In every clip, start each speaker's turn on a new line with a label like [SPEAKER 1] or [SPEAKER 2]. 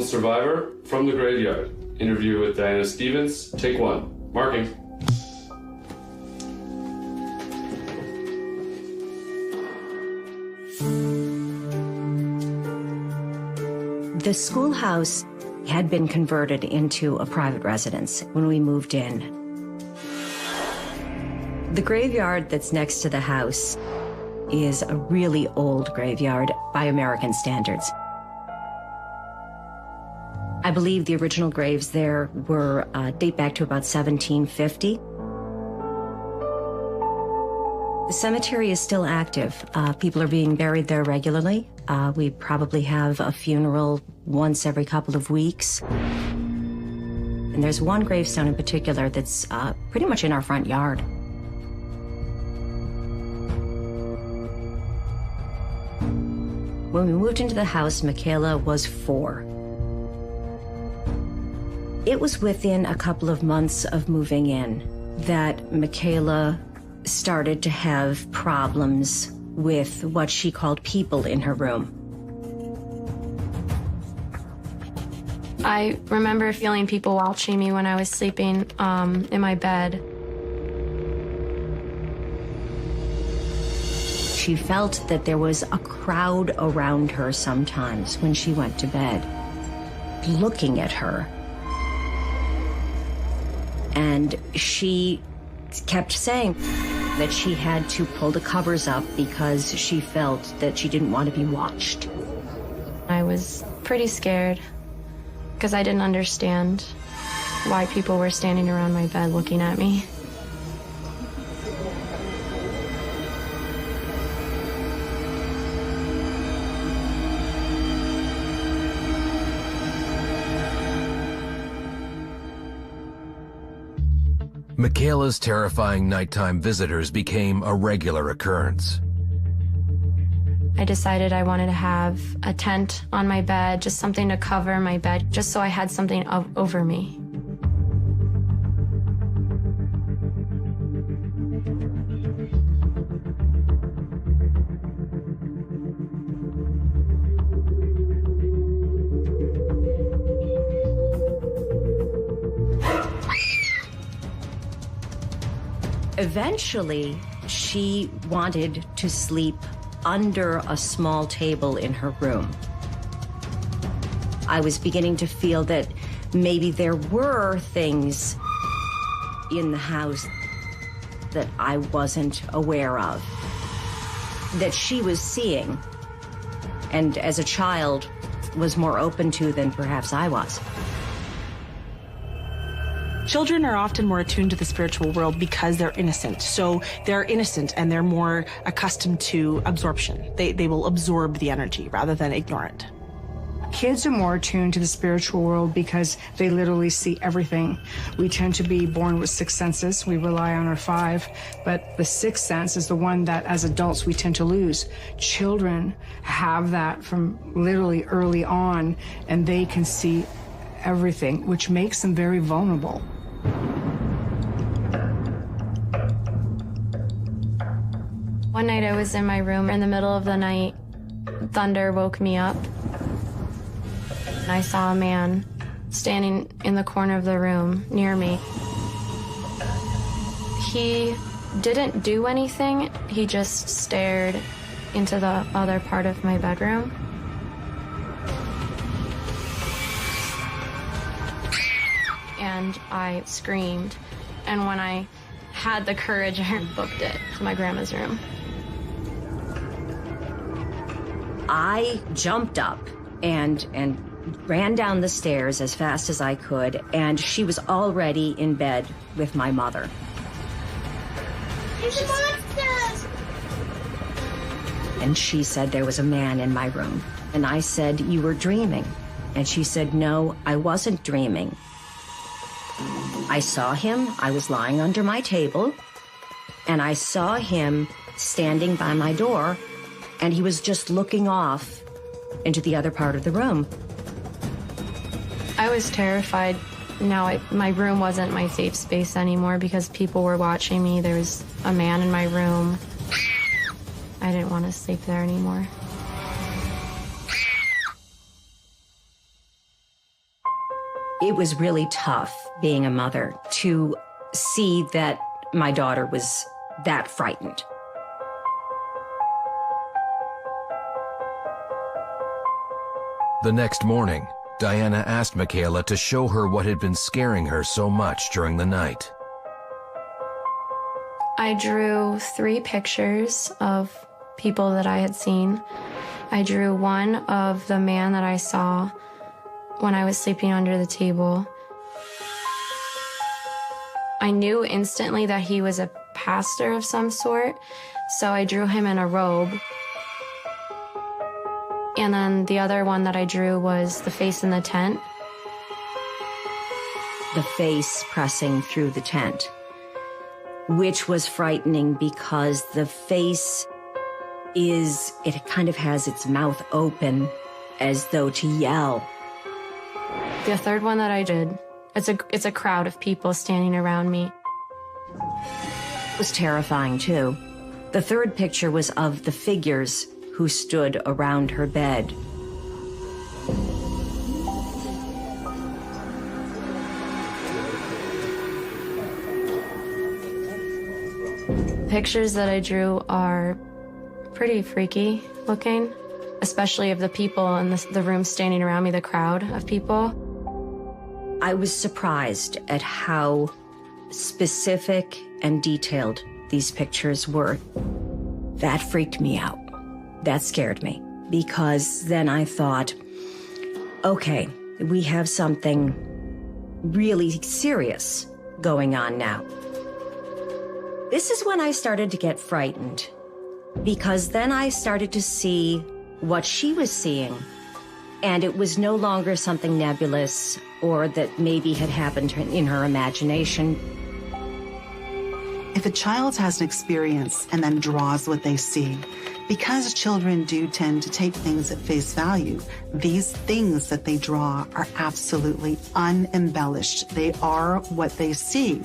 [SPEAKER 1] survivor from the graveyard. Interview with Diana Stevens, take 1. Marking.
[SPEAKER 2] The schoolhouse had been converted into a private residence when we moved in. The graveyard that's next to the house is a really old graveyard by American standards. I believe the original graves there date back to about 1750. The cemetery is still active. People are being buried there regularly. We probably have a funeral once every couple of weeks. And there's one gravestone in particular that's pretty much in our front yard. When we moved into the house, Michaela was 4. It was within a couple of months of moving in that Michaela started to have problems with what she called people in her room.
[SPEAKER 3] I remember feeling people watching me when I was sleeping in my bed.
[SPEAKER 2] She felt that there was a crowd around her sometimes when she went to bed, looking at her. And she kept saying that she had to pull the covers up because she felt that she didn't want to be watched.
[SPEAKER 3] I was pretty scared because I didn't understand why people were standing around my bed looking at me.
[SPEAKER 4] Michaela's terrifying nighttime visitors became a regular occurrence.
[SPEAKER 3] I decided I wanted to have a tent on my bed, just something to cover my bed, just so I had something over me.
[SPEAKER 2] Eventually, she wanted to sleep under a small table in her room. I was beginning to feel that maybe there were things in the house that I wasn't aware of, that she was seeing, and as a child was more open to than perhaps I was.
[SPEAKER 5] Children are often more attuned to the spiritual world because they're innocent. So they're innocent and they're more accustomed to absorption. They will absorb the energy rather than ignore it.
[SPEAKER 6] Kids are more attuned to the spiritual world because they literally see everything. We tend to be born with 6 senses. We rely on our 5, but the 6th sense is the one that as adults we tend to lose. Children have that from literally early on, and they can see everything, which makes them very vulnerable.
[SPEAKER 3] One night I was in my room in the middle of the night. Thunder woke me up. And I saw a man standing in the corner of the room near me. He didn't do anything. He just stared into the other part of my bedroom. And I screamed. And when I had the courage, I booked it to my grandma's room.
[SPEAKER 2] I jumped up and ran down the stairs as fast as I could, and she was already in bed with my mother.
[SPEAKER 7] There's a monster!
[SPEAKER 2] And she said there was a man in my room. And I said, "You were dreaming." And she said, "No, I wasn't dreaming. I saw him, I was lying under my table, and I saw him standing by my door, and he was just looking off into the other part of the room."
[SPEAKER 3] I was terrified. Now my room wasn't my safe space anymore because people were watching me. There was a man in my room. I didn't want to sleep there anymore.
[SPEAKER 2] It was really tough being a mother to see that my daughter was that frightened.
[SPEAKER 4] The next morning, Diana asked Michaela to show her what had been scaring her so much during the night.
[SPEAKER 3] I drew 3 pictures of people that I had seen. I drew one of the man that I saw when I was sleeping under the table. I knew instantly that he was a pastor of some sort, so I drew him in a robe. And then the other one that I drew was the face in the tent.
[SPEAKER 2] The face pressing through the tent, which was frightening because the face it kind of has its mouth open as though to yell.
[SPEAKER 3] The third one that I did, it's a crowd of people standing around me.
[SPEAKER 2] It was terrifying too. The third picture was of the figures who stood around her bed.
[SPEAKER 3] Pictures that I drew are pretty freaky looking, especially of the people in the room standing around me, the crowd of people.
[SPEAKER 2] I was surprised at how specific and detailed these pictures were. That freaked me out. That scared me, because then I thought, okay, we have something really serious going on now. This is when I started to get frightened, because then I started to see what she was seeing, and it was no longer something nebulous or that maybe had happened in her imagination.
[SPEAKER 7] If a child has an experience and then draws what they see, because children do tend to take things at face value, these things that they draw are absolutely unembellished. They are what they see.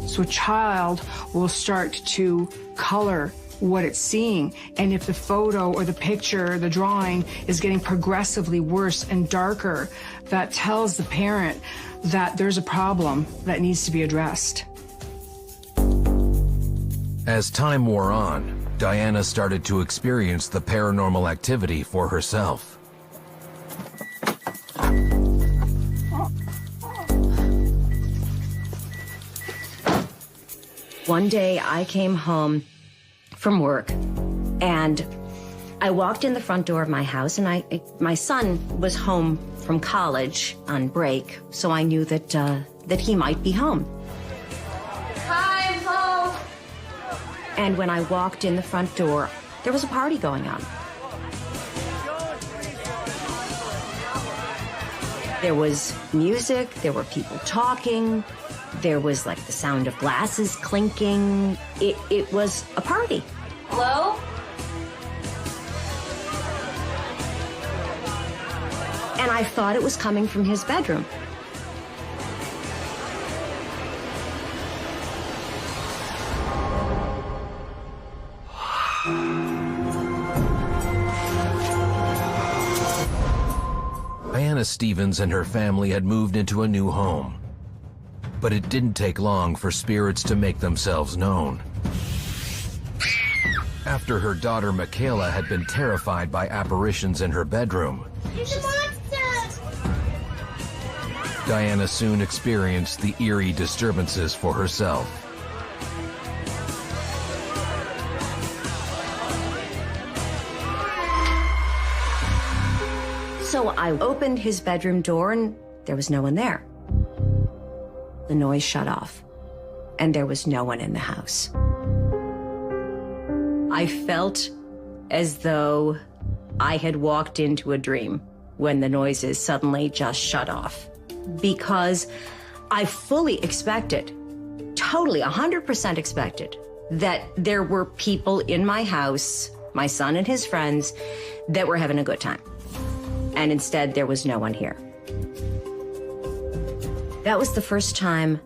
[SPEAKER 6] So a child will start to color what it's seeing. And if the photo or the picture, the drawing is getting progressively worse and darker, that tells the parent that there's a problem that needs to be addressed.
[SPEAKER 4] As time wore on, Diana started to experience the paranormal activity for herself.
[SPEAKER 2] One day I came home from work and I walked in the front door of my house, and my son was home from college on break, so I knew that he might be home.
[SPEAKER 3] Hi, I'm home.
[SPEAKER 2] And when I walked in the front door, there was a party going on. There was music, there were people talking, there was like the sound of glasses clinking. It was a party.
[SPEAKER 3] Hello?
[SPEAKER 2] And I thought it was coming from his bedroom.
[SPEAKER 4] Diana Stevens and her family had moved into a new home. But it didn't take long for spirits to make themselves known. After her daughter Michaela had been terrified by apparitions in her bedroom, Diana soon experienced the eerie disturbances for herself.
[SPEAKER 2] So I opened his bedroom door and there was no one there. The noise shut off and there was no one in the house. I felt as though I had walked into a dream when the noises suddenly just shut off, because I fully expected, totally 100% expected, that there were people in my house, my son and his friends, that were having a good time. And instead, there was no one here. That was the first time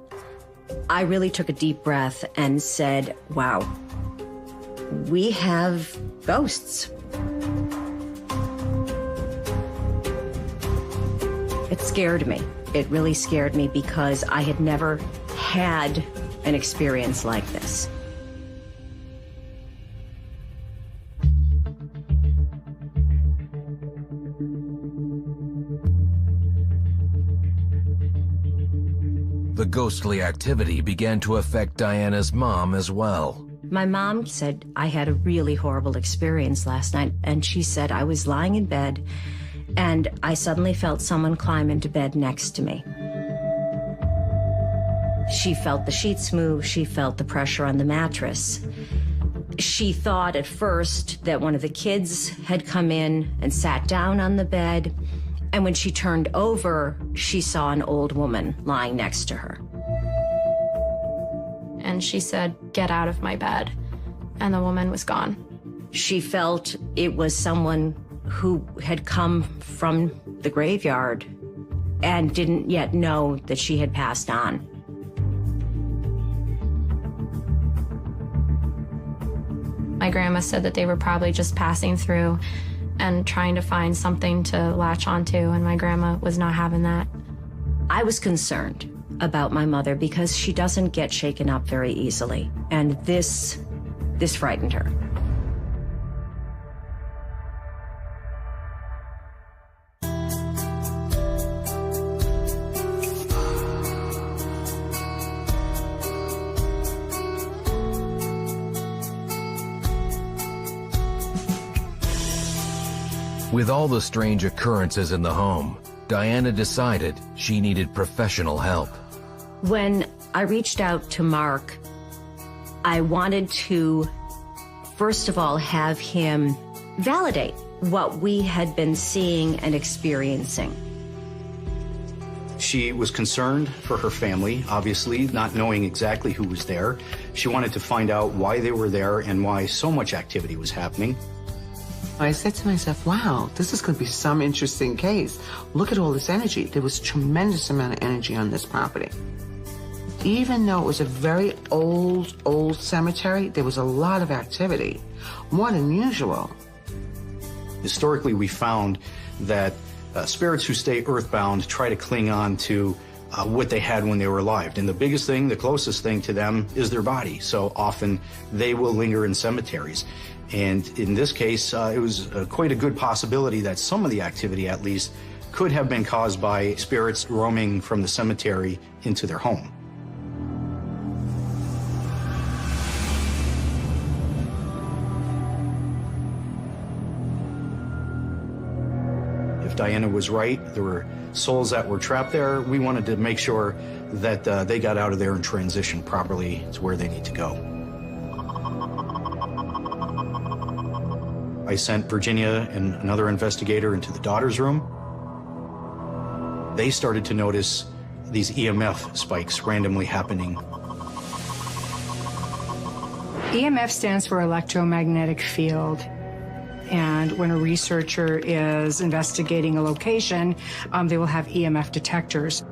[SPEAKER 2] I really took a deep breath and said, wow, we have ghosts. It scared me. It really scared me because I had never had an experience like this.
[SPEAKER 4] The ghostly activity began to affect Diana's mom as well.
[SPEAKER 2] My mom said, I had a really horrible experience last night, and she said I was lying in bed, and I suddenly felt someone climb into bed next to me. She felt the sheets move, she felt the pressure on the mattress. She thought at first that one of the kids had come in and sat down on the bed, and when she turned over, she saw an old woman lying next to her.
[SPEAKER 3] And she said, "Get out of my bed." And the woman was gone.
[SPEAKER 2] She felt it was someone who had come from the graveyard and didn't yet know that she had passed on.
[SPEAKER 3] My grandma said that they were probably just passing through and trying to find something to latch onto, and my grandma was not having that.
[SPEAKER 2] I was concerned about my mother because she doesn't get shaken up very easily, and this frightened her.
[SPEAKER 4] With all the strange occurrences in the home, Diana decided she needed professional help.
[SPEAKER 2] When I reached out to Mark, I wanted to, first of all, have him validate what we had been seeing and experiencing.
[SPEAKER 8] She was concerned for her family, obviously, not knowing exactly who was there. She wanted to find out why they were there and why so much activity was happening.
[SPEAKER 9] I said to myself, wow, this is going to be some interesting case. Look at all this energy. There was tremendous amount of energy on this property. Even though it was a very old cemetery, there was a lot of activity, more than usual.
[SPEAKER 8] Historically, we found that spirits who stay earthbound try to cling on to what they had when they were alive. And the biggest thing, the closest thing to them is their body. So often they will linger in cemeteries. And in this case, it was quite a good possibility that some of the activity, at least, could have been caused by spirits roaming from the cemetery into their home. If Diana was right, there were souls that were trapped there. We wanted to make sure that they got out of there and transitioned properly to where they need to go. I sent Virginia and another investigator into the daughter's room. They started to notice these EMF spikes randomly happening.
[SPEAKER 6] EMF stands for electromagnetic field. And when a researcher is investigating a location, they will have EMF detectors.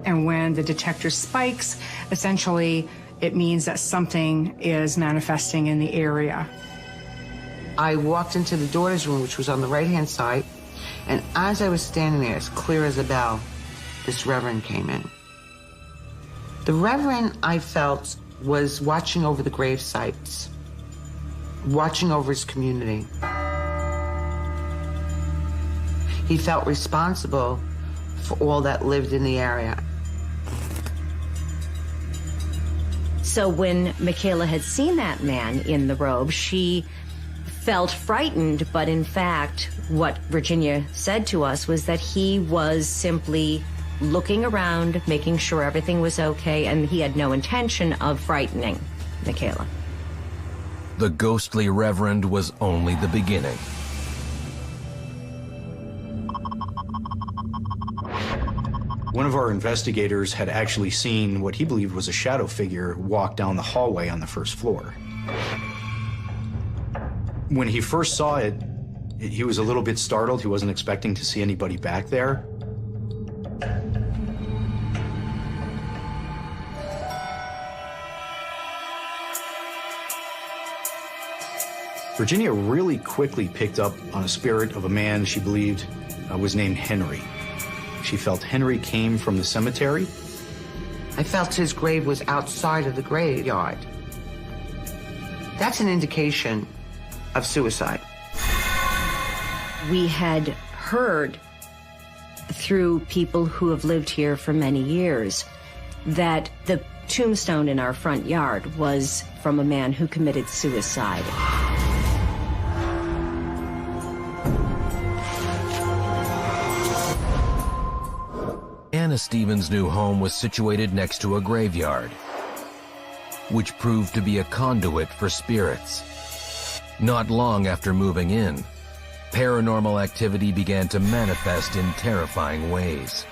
[SPEAKER 6] And when the detector spikes, essentially it means that something is manifesting in the area.
[SPEAKER 9] I walked into the daughter's room, which was on the right-hand side, and as I was standing there, as clear as a bell, this reverend came in. The reverend, I felt, was watching over the grave sites, watching over his community. He felt responsible for all that lived in the area.
[SPEAKER 2] So when Michaela had seen that man in the robe, she felt frightened, but in fact, what Virginia said to us was that he was simply looking around, making sure everything was okay, and he had no intention of frightening Michaela.
[SPEAKER 4] The ghostly reverend was only the beginning.
[SPEAKER 8] One of our investigators had actually seen what he believed was a shadow figure walk down the hallway on the first floor. When he first saw it, he was a little bit startled. He wasn't expecting to see anybody back there. Virginia really quickly picked up on a spirit of a man she believed was named Henry. She felt Henry came from the cemetery.
[SPEAKER 9] I felt his grave was outside of the graveyard. That's an indication of suicide.
[SPEAKER 2] We had heard through people who have lived here for many years that the tombstone in our front yard was from a man who committed suicide.
[SPEAKER 4] Anna Stevens' new home was situated next to a graveyard, which proved to be a conduit for spirits. Not long after moving in, paranormal activity began to manifest in terrifying ways.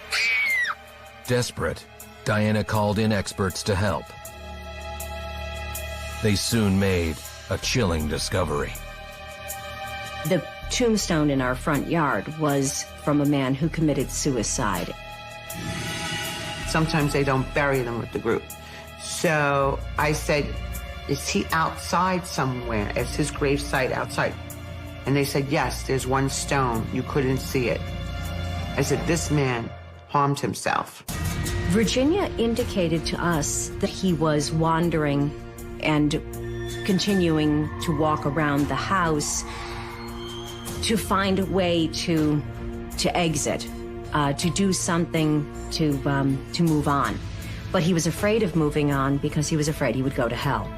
[SPEAKER 4] Desperate, Diana called in experts to help. They soon made a chilling discovery.
[SPEAKER 2] The tombstone in our front yard was from a man who committed suicide.
[SPEAKER 9] Sometimes they don't bury them with the group. So I said, is he outside somewhere? Is his gravesite outside? And they said, yes, there's one stone. You couldn't see it. I said, this man harmed himself.
[SPEAKER 2] Virginia indicated to us that he was wandering and continuing to walk around the house to find a way to exit, to do something to move on. But he was afraid of moving on because he was afraid he would go to hell.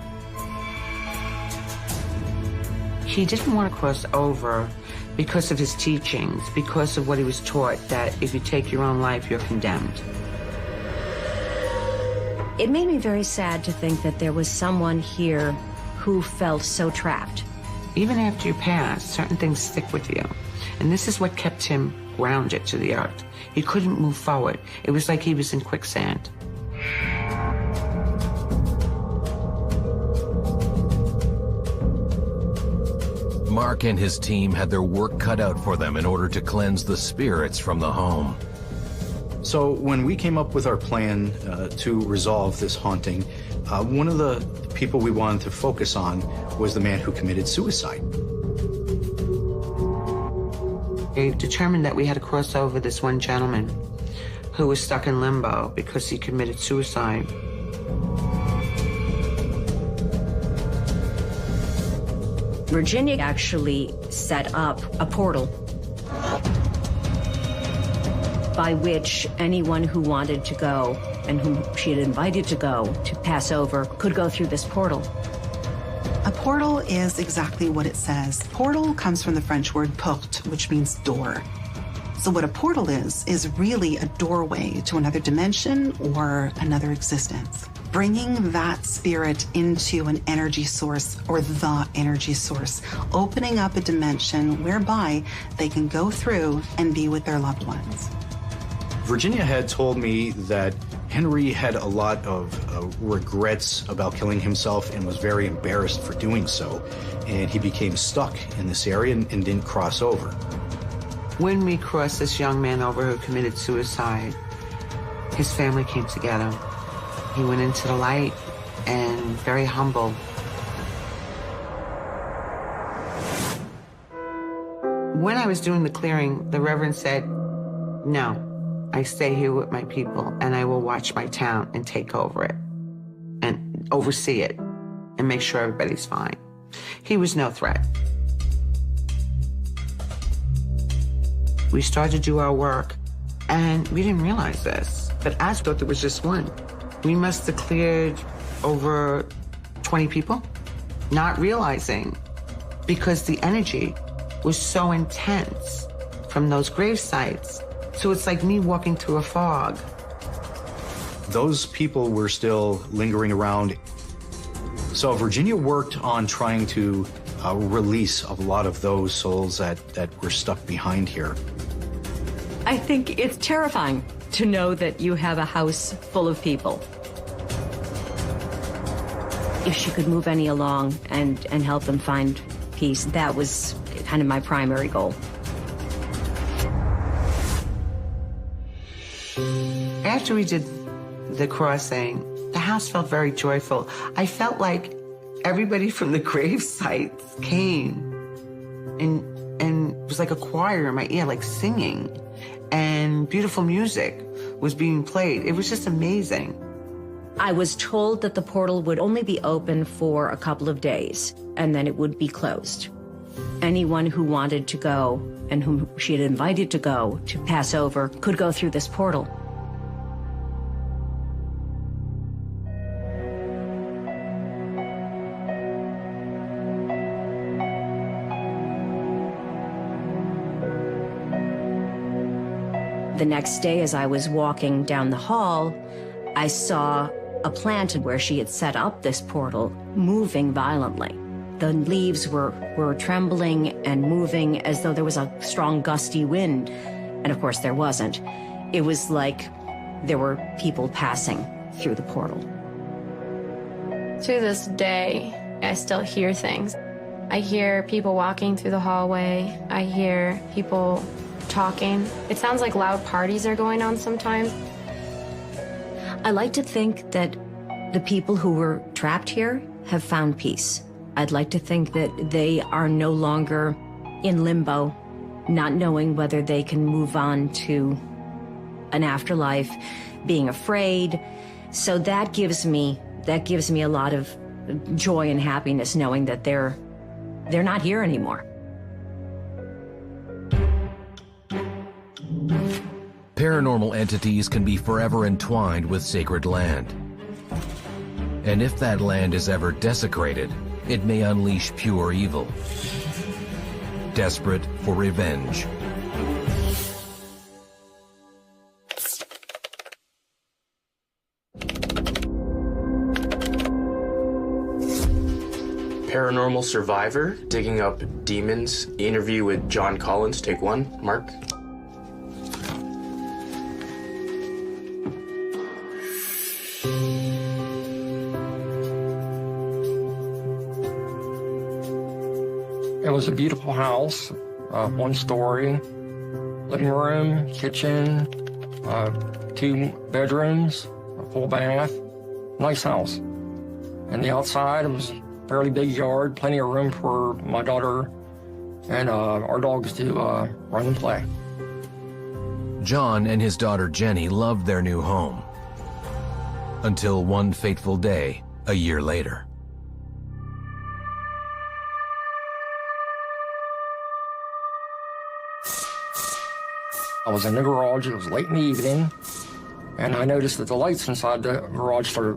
[SPEAKER 9] He didn't want to cross over because of his teachings, because of what he was taught, that if you take your own life, you're condemned.
[SPEAKER 2] It made me very sad to think that there was someone here who felt so trapped.
[SPEAKER 9] Even after you pass, certain things stick with you. And this is what kept him grounded to the earth. He couldn't move forward. It was like he was in quicksand.
[SPEAKER 4] Mark and his team had their work cut out for them in order to cleanse the spirits from the home.
[SPEAKER 8] So when we came up with our plan to resolve this haunting, one of the people we wanted to focus on was the man who committed suicide.
[SPEAKER 9] They determined that we had to cross over this one gentleman who was stuck in limbo because he committed suicide.
[SPEAKER 2] Virginia actually set up a portal by which anyone who wanted to go and whom she had invited to go to pass over could go through this portal.
[SPEAKER 7] A portal is exactly what it says. Portal comes from the French word porte, which means door. So what a portal is really a doorway to another dimension or another existence. Bringing that spirit into an energy source or the energy source, opening up a dimension whereby they can go through and be with their loved ones.
[SPEAKER 8] Virginia had told me that Henry had a lot of regrets about killing himself and was very embarrassed for doing so. And he became stuck in this area and didn't cross over.
[SPEAKER 9] When we crossed this young man over who committed suicide, his family came together. He went into the light and very humble. When I was doing the clearing, the Reverend said, no. I stay here with my people, and I will watch my town and take over it and oversee it and make sure everybody's fine. He was no threat. We started to do our work, and we didn't realize this, but I thought there was just one. We must have cleared over 20 people, not realizing, because the energy was so intense from those grave sites. So it's like me walking through a fog.
[SPEAKER 8] Those people were still lingering around. So Virginia worked on trying to release a lot of those souls that were stuck behind here.
[SPEAKER 2] I think it's terrifying to know that you have a house full of people. If she could move any along and help them find peace, that was kind of my primary goal.
[SPEAKER 9] After we did the crossing, the house felt very joyful. I felt like everybody from the grave sites came and it was like a choir in my ear, like singing. and beautiful music was being played. It was just amazing.
[SPEAKER 2] I was told that the portal would only be open for a couple of days, and then it would be closed. Anyone who wanted to go, and whom she had invited to go, to pass over, could go through this portal. The next day, as I was walking down the hall, I saw a plant where she had set up this portal moving violently. The leaves were trembling and moving as though there was a strong gusty wind. And of course there wasn't. It was like there were people passing through the portal.
[SPEAKER 3] To this day, I still hear things. I hear people walking through the hallway. I hear people talking. It sounds like loud parties are going on sometimes.
[SPEAKER 2] I like to think that the people who were trapped here have found peace. I'd like to think that they are no longer in limbo, not knowing whether they can move on to an afterlife, being afraid. So that gives me a lot of joy and happiness knowing that they're not here anymore.
[SPEAKER 4] Paranormal entities can be forever entwined with sacred land. And if that land is ever desecrated, it may unleash pure evil, desperate for revenge.
[SPEAKER 10] Paranormal survivor digging up demons. Interview with John Collins. Take one. Mark.
[SPEAKER 11] It was a beautiful house, one story, living room, kitchen, 2 bedrooms, a full bath, nice house. And the outside, it was a fairly big yard, plenty of room for my daughter and our dogs to run and play.
[SPEAKER 4] John and his daughter Jenny loved their new home. Until one fateful day, a year later.
[SPEAKER 11] I was in the garage, it was late in the evening, and I noticed that the lights inside the garage started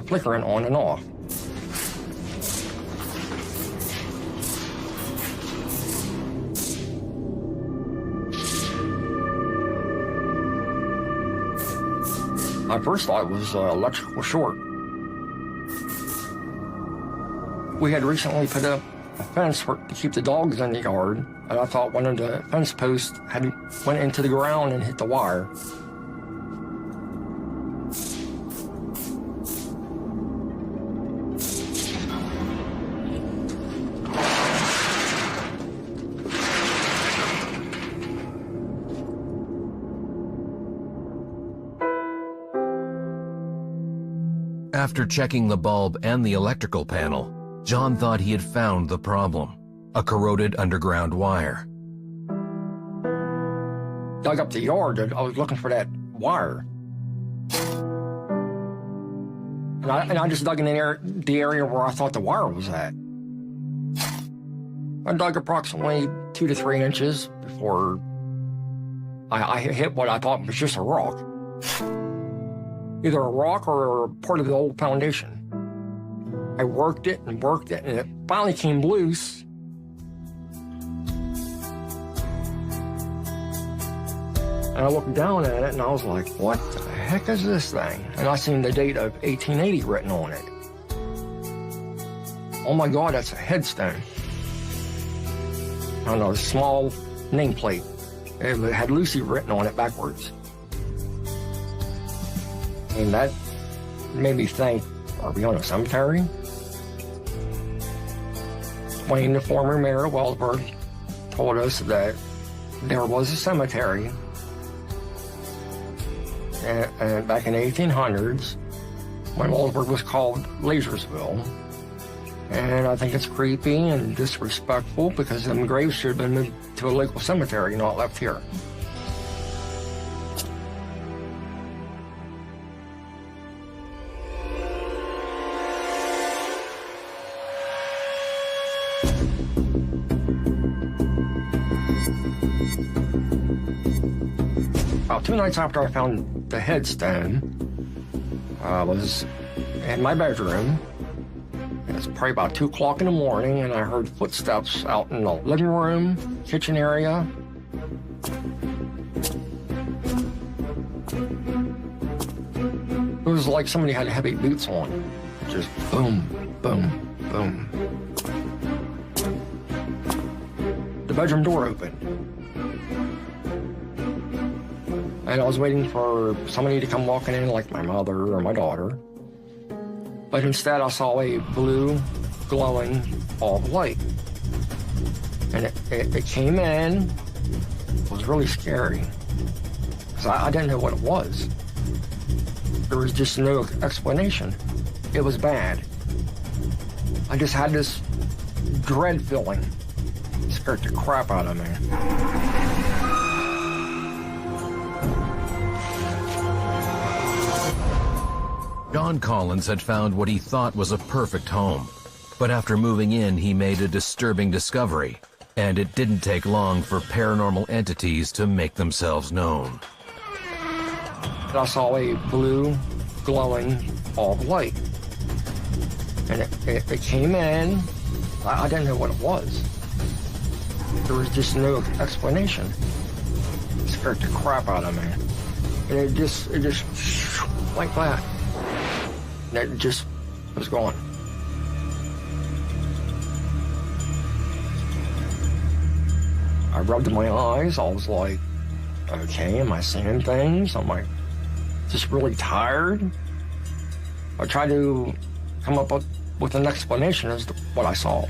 [SPEAKER 11] flickering on and off. I first thought it was electrical short. We had recently put up a fence to keep the dogs in the yard, and I thought one of the fence posts went into the ground and hit the wire.
[SPEAKER 4] After checking the bulb and the electrical panel, John thought he had found the problem, a corroded underground wire.
[SPEAKER 11] Dug up the yard, I was looking for that wire. And I just dug in the area where I thought the wire was at. I dug approximately 2 to 3 inches before I hit what I thought was just a rock. Either a rock or part of the old foundation. I worked it, and it finally came loose. And I looked down at it, and I was like, what the heck is this thing? And I seen the date of 1880 written on it. Oh my God, that's a headstone. I don't know, a small nameplate. It had Lucy written on it backwards. And that made me think, are we on a cemetery? Wayne, the former mayor of Wellsburg, told us that there was a cemetery back in the 1800s when Wellsburg was called Lasersville. And I think it's creepy and disrespectful because them graves should have been moved to a local cemetery, not left here. About 2 nights after I found the headstone, I was in my bedroom. It's probably about 2 o'clock in the morning, and I heard footsteps out in the living room, kitchen area. It was like somebody had heavy boots on. Just boom, boom, boom. The bedroom door opened. And I was waiting for somebody to come walking in, like my mother or my daughter. But instead, I saw a blue, glowing ball of light. And it came in. It was really scary, because I didn't know what it was. There was just no explanation. It was bad. I just had this dread feeling. It scared the crap out of me.
[SPEAKER 4] John Collins had found what he thought was a perfect home. But after moving in, he made a disturbing discovery. And it didn't take long for paranormal entities to make themselves known.
[SPEAKER 11] I saw a blue, glowing ball of light. And it came in. I didn't know what it was. There was just no explanation. It scared the crap out of me. And it just like that. And it just was gone. I rubbed my eyes. I was like, okay, am I seeing things? I'm like, just really tired. I tried to come up with an explanation as to what I saw.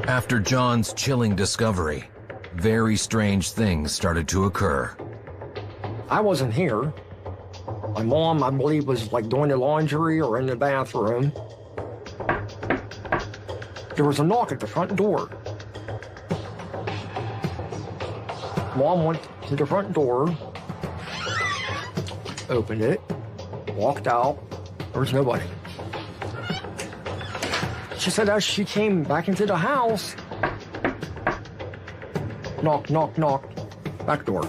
[SPEAKER 4] After John's chilling discovery, very strange things started to occur.
[SPEAKER 11] I wasn't here. My mom, I believe, was like doing the laundry or in the bathroom. There was a knock at the front door. Mom went to the front door, opened it, walked out. There was nobody. She said as she came back into the house, knock, knock, knock, back door.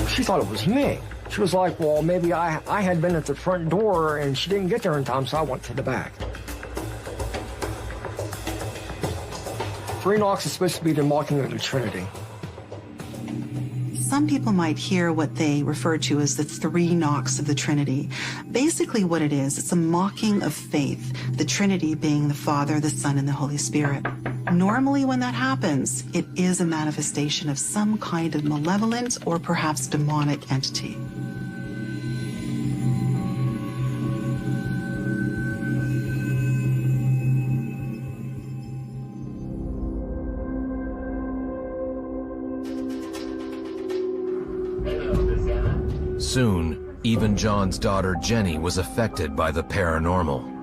[SPEAKER 11] She thought it was me. She was like, well, maybe I had been at the front door and she didn't get there in time, so I went to the back. 3 knocks is supposed to be the mocking of the Trinity.
[SPEAKER 7] Some people might hear what they refer to as the 3 knocks of the Trinity. Basically what it is, it's a mocking of faith, the Trinity being the Father, the Son, and the Holy Spirit. Normally when that happens, it is a manifestation of some kind of malevolent or perhaps demonic entity.
[SPEAKER 4] Soon, even John's daughter Jenny was affected by the paranormal.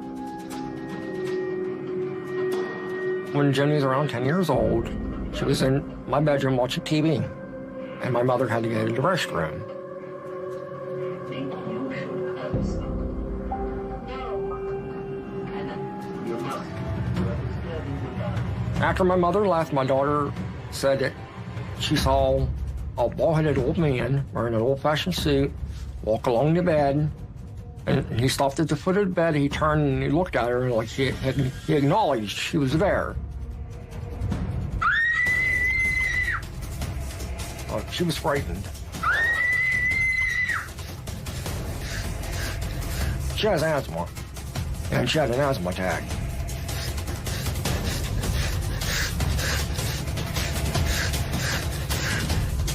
[SPEAKER 11] When Jenny was around 10 years old, she was in my bedroom watching TV, and my mother had to go to the restroom. After my mother left, my daughter said that she saw a bald-headed old man wearing an old-fashioned suit walk along the bed, and he stopped at the foot of the bed. He turned and he looked at her like he acknowledged she was there. She was frightened. She has asthma, and she had an asthma attack.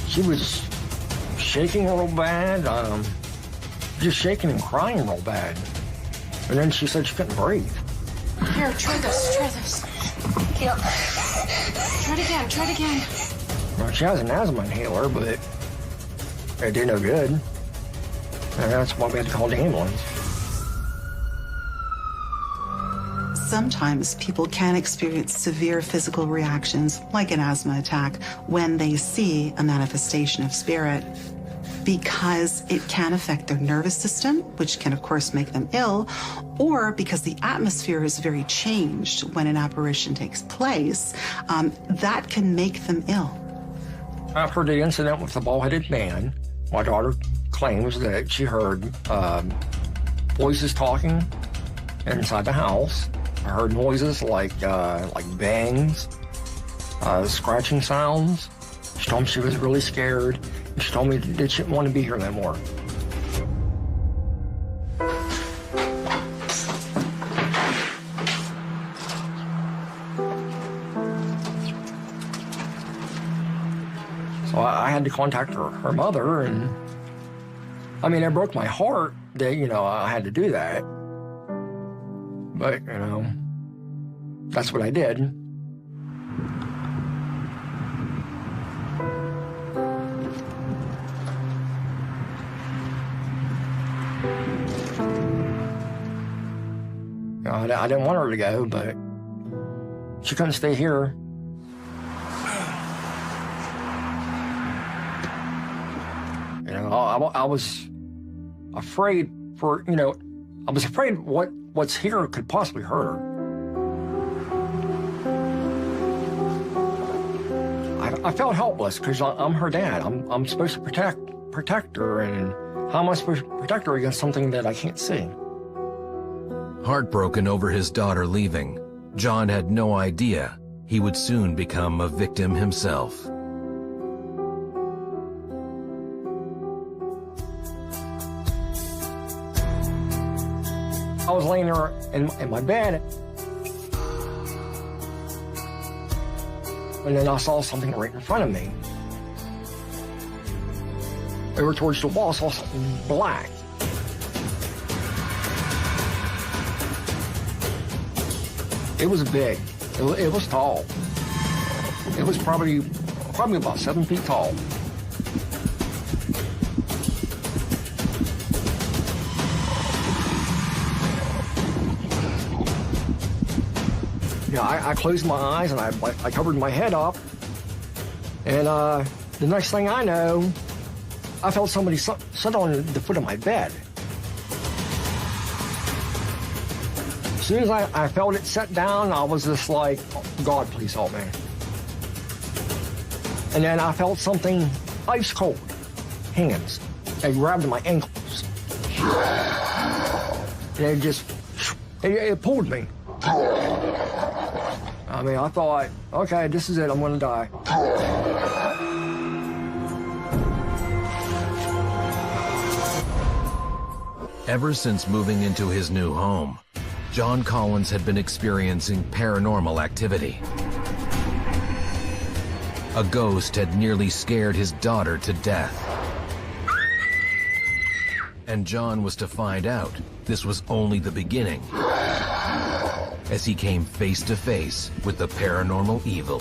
[SPEAKER 11] She was shaking real bad, just shaking and crying real bad. And then she said she couldn't breathe.
[SPEAKER 3] Here, try this. Here. Try it again.
[SPEAKER 11] Well, she has an asthma inhaler, but it did no good. And that's why we had to call the ambulance.
[SPEAKER 7] Sometimes people can experience severe physical reactions, like an asthma attack, when they see a manifestation of spirit, because it can affect their nervous system, which can, of course, make them ill, or because the atmosphere is very changed when an apparition takes place, that can make them ill.
[SPEAKER 11] After the incident with the bald-headed man, my daughter claims that she heard voices talking inside the house. I heard noises like bangs, scratching sounds. She told me she was really scared. She told me that she didn't want to be here no more. So I had to contact her mother, and I mean, it broke my heart that, you know, I had to do that. But, you know, that's what I did. I didn't want her to go, but she couldn't stay here. You know, I was afraid for, you know, I was afraid what's here could possibly hurt her. I felt helpless because I'm her dad. I'm supposed to protect her, and how am I supposed to protect her against something that I can't see?
[SPEAKER 4] Heartbroken over his daughter leaving, John had no idea he would soon become a victim himself.
[SPEAKER 11] I was laying there in my bed, and then I saw something right in front of me. Over towards the wall, I saw something black. It was big. It was tall. It was probably about 7 feet tall. Yeah, I closed my eyes and I covered my head up, and the next thing I know, I felt somebody sit on the foot of my bed. As soon as I felt it set down, I was just like, oh, God, please help me. And then I felt something ice cold, hands. They grabbed my ankles. And it pulled me. I mean, I thought, okay, this is it, I'm gonna die.
[SPEAKER 4] Ever since moving into his new home, John Collins had been experiencing paranormal activity. A ghost had nearly scared his daughter to death. And John was to find out this was only the beginning, as he came face to face with the paranormal evil.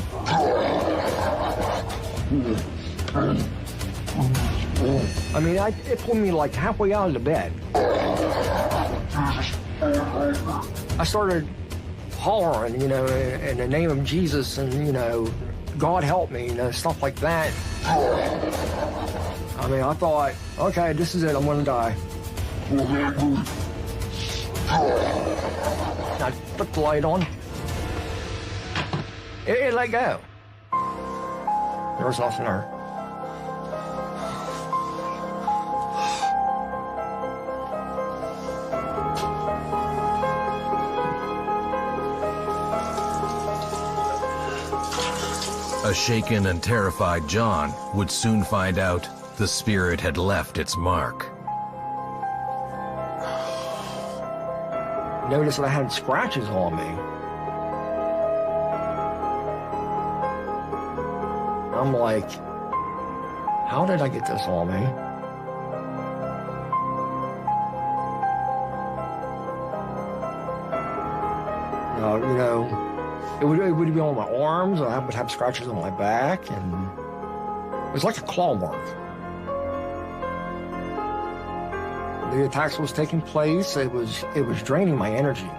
[SPEAKER 11] I mean, it pulled me like halfway out of the bed. I started hollering, you know, in the name of Jesus, and, you know, God help me, you know, stuff like that. I mean, I thought, okay, this is it, I'm gonna die. I put the light on. It let go. There was nothing there.
[SPEAKER 4] A shaken and terrified John would soon find out the spirit had left its mark.
[SPEAKER 11] Noticed that I had scratches on me. I'm like, how did I get this on me? You know, it would be on my arms, and I would have scratches on my back, and it was like a claw mark. The attacks was taking place. It was draining my energy.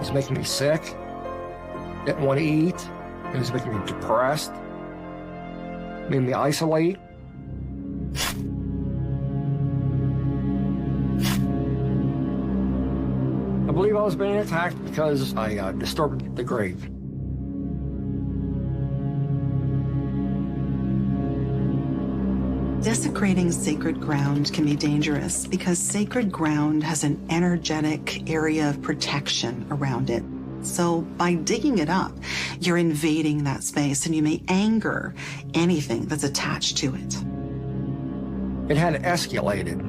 [SPEAKER 11] was making me sick, didn't want to eat. It was making me depressed, made me isolate. I believe I was being attacked because I disturbed the grave.
[SPEAKER 7] Desecrating sacred ground can be dangerous because sacred ground has an energetic area of protection around it. So by digging it up, you're invading that space and you may anger anything that's attached to it.
[SPEAKER 11] It had escalated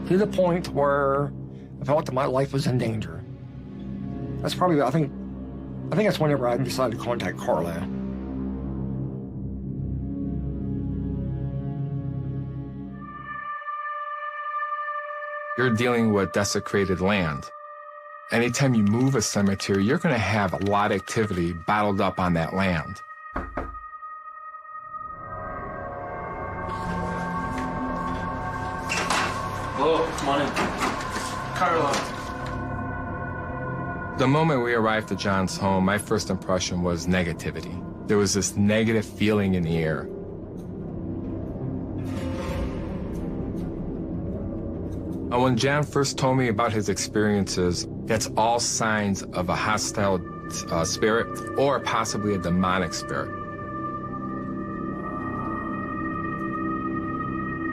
[SPEAKER 11] to the point where I felt that my life was in danger. That's probably, I think that's whenever I decided to contact Carla.
[SPEAKER 12] You're dealing with desecrated land. Anytime you move a cemetery, you're going to have a lot of activity bottled up on that land.
[SPEAKER 13] Hello, come on in. Carla.
[SPEAKER 12] The moment we arrived at John's home, my first impression was negativity. There was this negative feeling in the air. And when John first told me about his experiences, that's all signs of a hostile spirit or possibly a demonic spirit.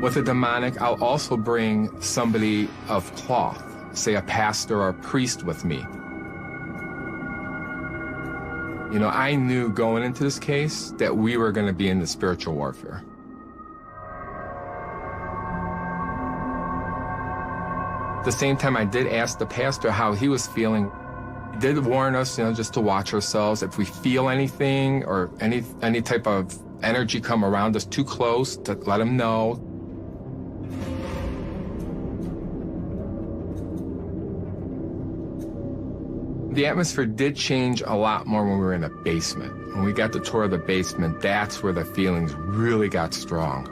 [SPEAKER 12] With a demonic, I'll also bring somebody of cloth, say a pastor or a priest with me. You know, I knew going into this case that we were going to be in the spiritual warfare. At the same time, I did ask the pastor how he was feeling. He did warn us, just to watch ourselves. If we feel anything or any type of energy come around us too close, to let him know. The atmosphere did change a lot more when we were in the basement. When we got the tour of the basement, that's where the feelings really got strong.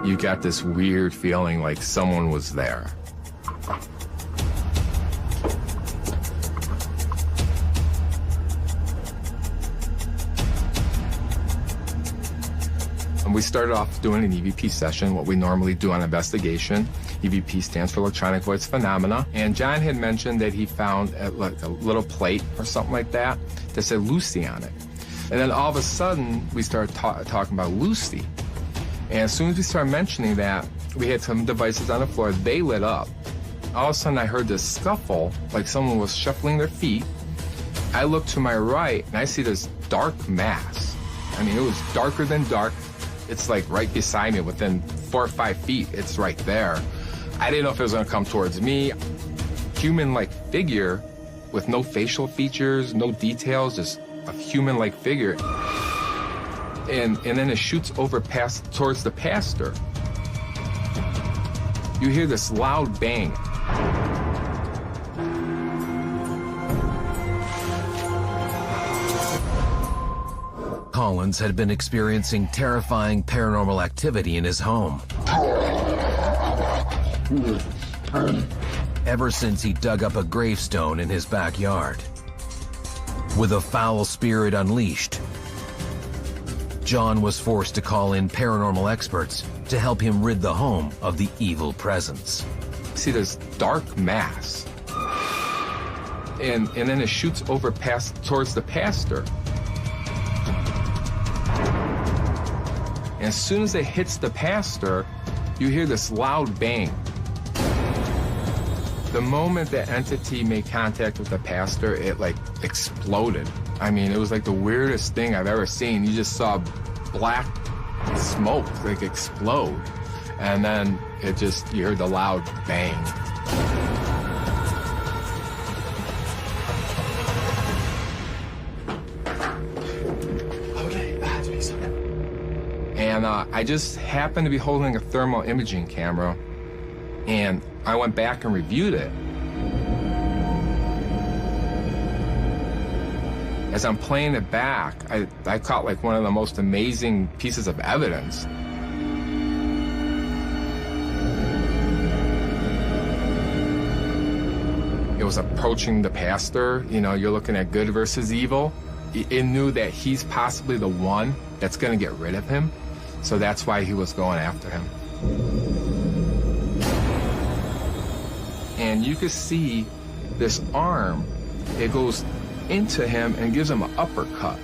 [SPEAKER 12] You got this weird feeling like someone was there. And we started off doing an EVP session, what we normally do on investigation. EVP stands for Electronic Voice Phenomena. And John had mentioned that he found a little plate or something like that said Lucy on it. And then all of a sudden, we started talking about Lucy. And as soon as we started mentioning that, we had some devices on the floor, they lit up. All of a sudden I heard this scuffle, like someone was shuffling their feet. I looked to my right and I see this dark mass. I mean, it was darker than dark. It's like right beside me, within 4 or 5 feet, it's right there. I didn't know if it was gonna come towards me. Human-like figure with no facial features, no details, just a human-like figure. And then it shoots over towards the pastor. You hear this loud bang.
[SPEAKER 4] Collins had been experiencing terrifying paranormal activity in his home ever since he dug up a gravestone in his backyard. With a foul spirit unleashed, John was forced to call in paranormal experts to help him rid the home of the evil presence.
[SPEAKER 12] See this dark mass. And then it shoots over towards the pastor. And as soon as it hits the pastor, you hear this loud bang. The moment that entity made contact with the pastor, it like exploded. I mean, it was like the weirdest thing I've ever seen. You just saw black smoke like explode. And then you heard the loud bang. And I just happened to be holding a thermal imaging camera, and I went back and reviewed it. As I'm playing it back, I caught like one of the most amazing pieces of evidence. It was approaching the pastor. You know, you're looking at good versus evil. It knew that he's possibly the one that's going to get rid of him. So that's why he was going after him. And you could see this arm, it goes into him and gives him an uppercut.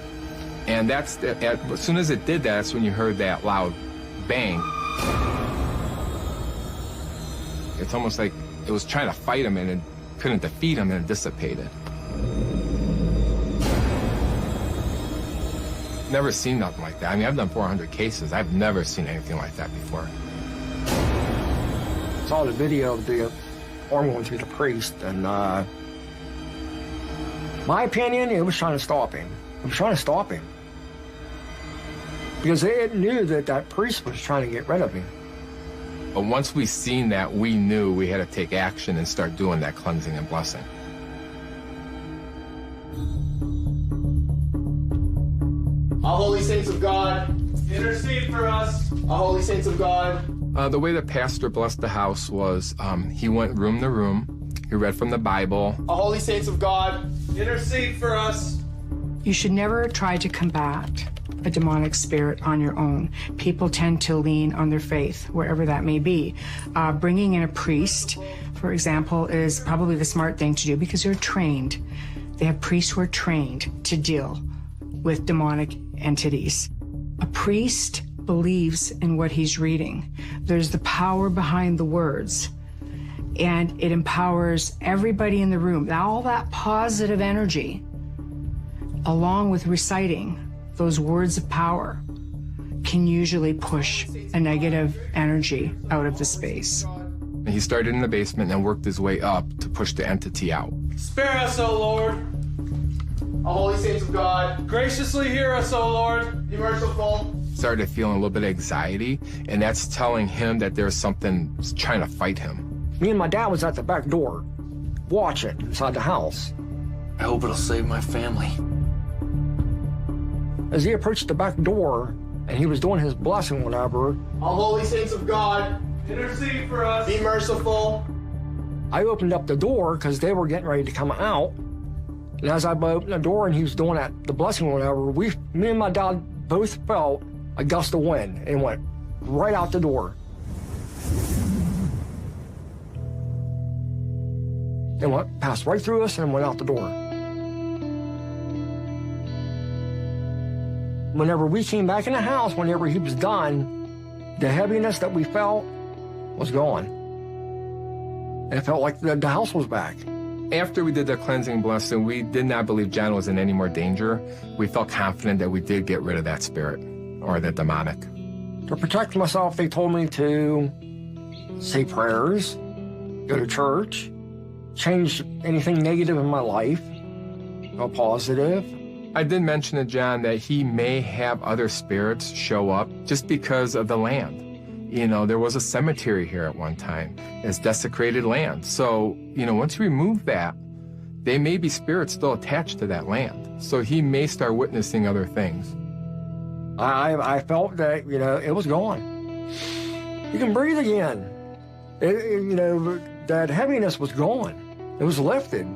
[SPEAKER 12] And that's as soon as it did that, that's when you heard that loud bang. It's almost like it was trying to fight him and it couldn't defeat him and it dissipated. Never seen nothing like that. I mean, I've done 400 cases. I've never seen anything like that before.
[SPEAKER 11] Saw the video of the arm going through the priest, and my opinion, it was trying to stop him. It was trying to stop him. Because it knew that that priest was trying to get rid of him.
[SPEAKER 12] But once we seen that, we knew we had to take action and start doing that cleansing and blessing.
[SPEAKER 10] All holy saints of God,
[SPEAKER 13] intercede for us.
[SPEAKER 10] all holy saints of God.
[SPEAKER 12] The way the pastor blessed the house was he went room to room. He read from the Bible.
[SPEAKER 10] All holy saints of God,
[SPEAKER 13] intercede for us.
[SPEAKER 6] You should never try to combat a demonic spirit on your own. People tend to lean on their faith, wherever that may be. Bringing in a priest, for example, is probably the smart thing to do because you're trained. They have priests who are trained to deal with demonic entities. A priest believes in what he's reading. There's the power behind the words, and it empowers everybody in the room. All that positive energy, along with reciting those words of power, can usually push a negative energy out of the space.
[SPEAKER 12] He started in the basement and worked his way up to push the entity out.
[SPEAKER 13] Spare us, O Lord.
[SPEAKER 10] all holy saints of God.
[SPEAKER 13] Graciously hear us, O Lord.
[SPEAKER 10] Be merciful.
[SPEAKER 12] Started feeling a little bit of anxiety, and that's telling him that there's something trying to fight him.
[SPEAKER 11] Me and my dad was at the back door, watching inside the house.
[SPEAKER 13] I hope it'll save my family.
[SPEAKER 11] As he approached the back door, and he was doing his blessing, whatever,
[SPEAKER 10] all holy saints of God,
[SPEAKER 13] intercede for us.
[SPEAKER 10] Be merciful.
[SPEAKER 11] I opened up the door because they were getting ready to come out. And as I opened the door and he was doing that, the blessing, whatever, me and my dad both felt a gust of wind and went right out the door. And passed right through us and went out the door. Whenever we came back in the house, whenever he was done, the heaviness that we felt was gone. It felt like the house was back.
[SPEAKER 12] After we did the cleansing blessing, we did not believe John was in any more danger. We felt confident that we did get rid of that spirit or that demonic.
[SPEAKER 11] To protect myself, they told me to say prayers, go to church, change anything negative in my life, go positive.
[SPEAKER 12] I did mention to John that he may have other spirits show up just because of the land. You know, there was a cemetery here at one time. It's desecrated land. So, you know, once you remove that, they may be spirits still attached to that land. So he may start witnessing other things.
[SPEAKER 11] I felt that, you know, it was gone. You can breathe again. You know, that heaviness was gone. It was lifted.